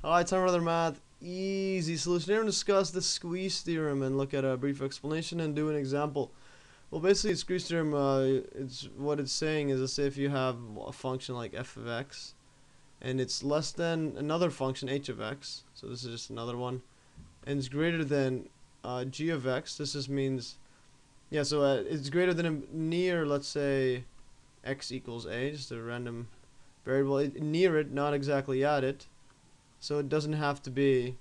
Alright, time for another math. Easy solution. Here, we're going to discuss the squeeze theorem and look at a brief explanation and do an example. Well, basically, squeeze theorem, it's what it's saying is, let's say if you have a function like f of x, and it's less than another function h of x, so this is just another one, and it's greater than g of x. This just means, yeah, so it's greater than near, let's say, x equals a, just a random variable. Near it, not exactly at it. So it doesn't have to be,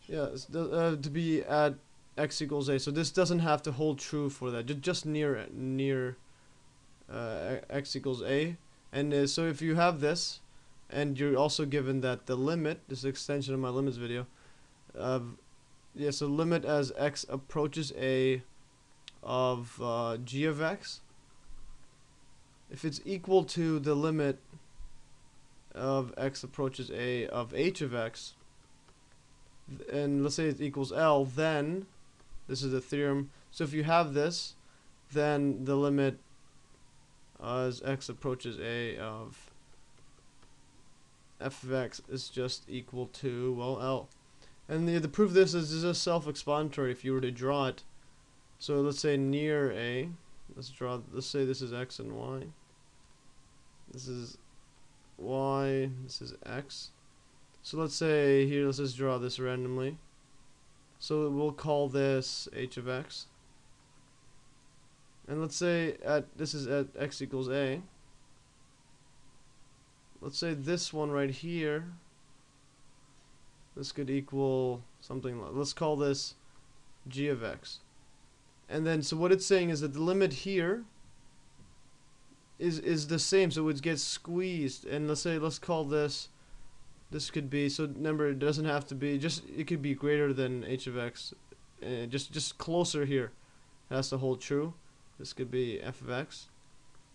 to be at x equals a. So this doesn't have to hold true for that. Just near x equals a. And so if you have this, and you're also given that the limit, this is an extension of my limits video, so limit as x approaches a of g of x, if it's equal to the limit of x approaches a of h of x, and let's say it equals L, then this is a theorem. So if you have this, then the limit as x approaches a of f of x is just equal to, well, L. And the proof of this is just self-explanatory if you were to draw it. So let's say near a, let's say this is x and y, this is y, this is x. So let's say here, let's just draw this randomly. So we'll call this h of x. And let's say this is at x equals a. Let's say this one right here, this could equal something like, let's call this g of x. And then, so what it's saying is that the limit here is the same, so it gets squeezed. And let's call this could be, so remember, it doesn't have to be, it could be greater than h of x, just closer here, it has to hold true. This could be f of x.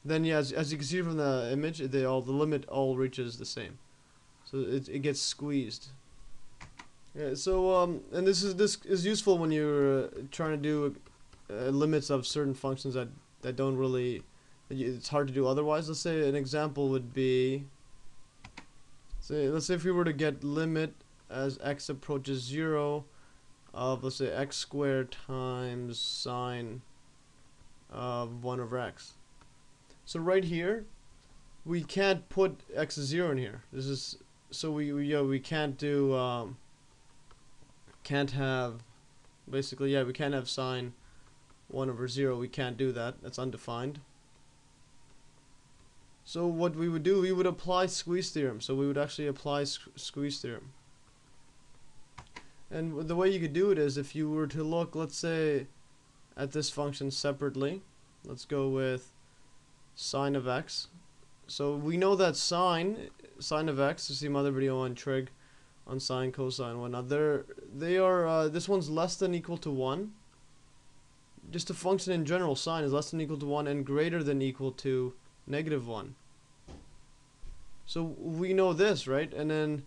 Then yeah, as you can see from the image, the limit all reaches the same, so it gets squeezed. Yeah, so and this is useful when you're trying to do limits of certain functions that don't really, it's hard to do otherwise. Let's say an example would be, let's say if we were to get limit as x approaches 0 of, let's say, x squared times sine of 1 over x. So right here, we can't put x 0 in here. This is, so we can't do, can't have, basically, yeah, we can't have sine 1 over 0. We can't do that. That's undefined. So what we would do, we would apply squeeze theorem. So we would actually apply squeeze theorem. And the way you could do it is if you were to look, let's say, at this function separately. Let's go with sine of x. So we know that sine of x, you see my other video on trig, on sine, cosine, whatnot, they are, this one's less than equal to 1. Just a function in general, sine is less than equal to 1 and greater than equal to -1. So we know this, right? And then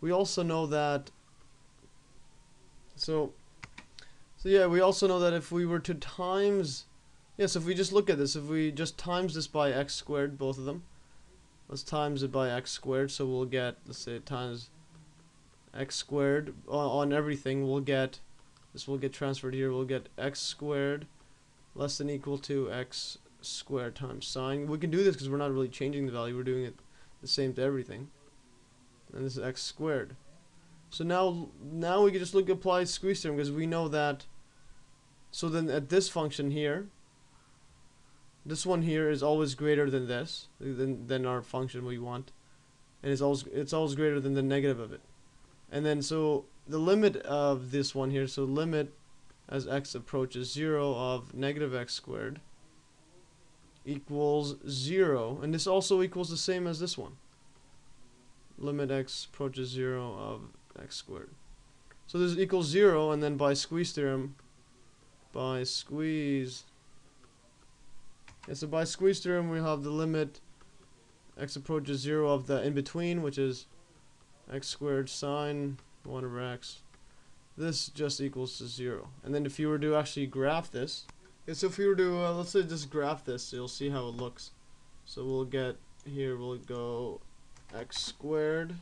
we also know that, so yeah, we also know that if we were to times, so if we just look at this, if we just times this by x squared, both of them, let's times it by x squared, so we'll get, let's say, times x squared on everything, we'll get, this will get transferred here, we'll get x squared less than equal to x squared times sine. We can do this because we're not really changing the value, we're doing it the same to everything. And this is x squared. So now we can just apply squeeze theorem, because we know that, so then at this function here, this one here is always greater than this, than our function we want, and it's always greater than the negative of it. And then so the limit of this one here, so limit as x approaches 0 of -x squared equals 0, and this also equals the same as this one. Limit x approaches 0 of x squared. So this equals 0, and then by squeeze theorem, so by squeeze theorem we have the limit x approaches 0 of the in between, which is x squared sine 1 over x. This just equals to 0. And then if you were to actually graph this, so if you were to let's say just graph this, you'll see how it looks. So we'll get here, we'll go x squared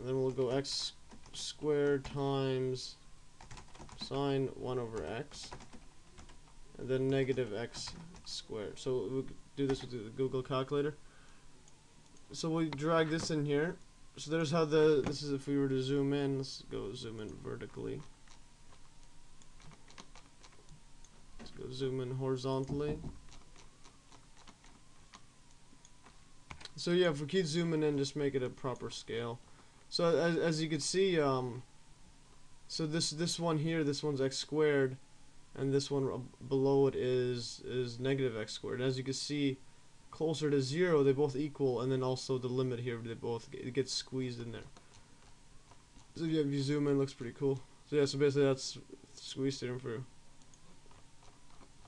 And then we'll go x squared times sine 1 over x, and then negative x squared. So we'll do this with the Google calculator. So we drag this in here. So there's how this is if we were to zoom in. Let's go zoom in vertically. Let's go zoom in horizontally. So yeah, if we keep zooming in, just make it a proper scale. So as you can see, so this one here, this one's x squared, and this one below it is negative x squared. And as you can see, closer to 0, they both equal, and then also the limit here, they both get squeezed in there. So yeah, if you zoom in, it looks pretty cool. So yeah, so basically that's squeeze theorem for you.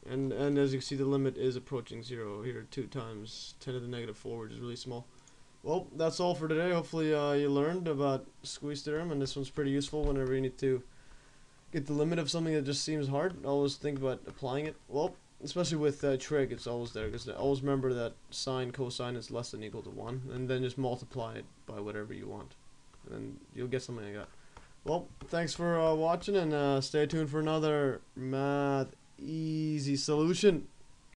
And as you can see, the limit is approaching 0 here, 2 times 10 to the negative 4, which is really small. Well, that's all for today. Hopefully you learned about squeeze theorem, and this one's pretty useful whenever you need to get the limit of something that just seems hard. Always think about applying it. Well, especially with trig, it's always there, because always remember that sine, cosine is less than or equal to 1, and then just multiply it by whatever you want, and then you'll get something like that. Well, thanks for watching, and stay tuned for another math easy solution.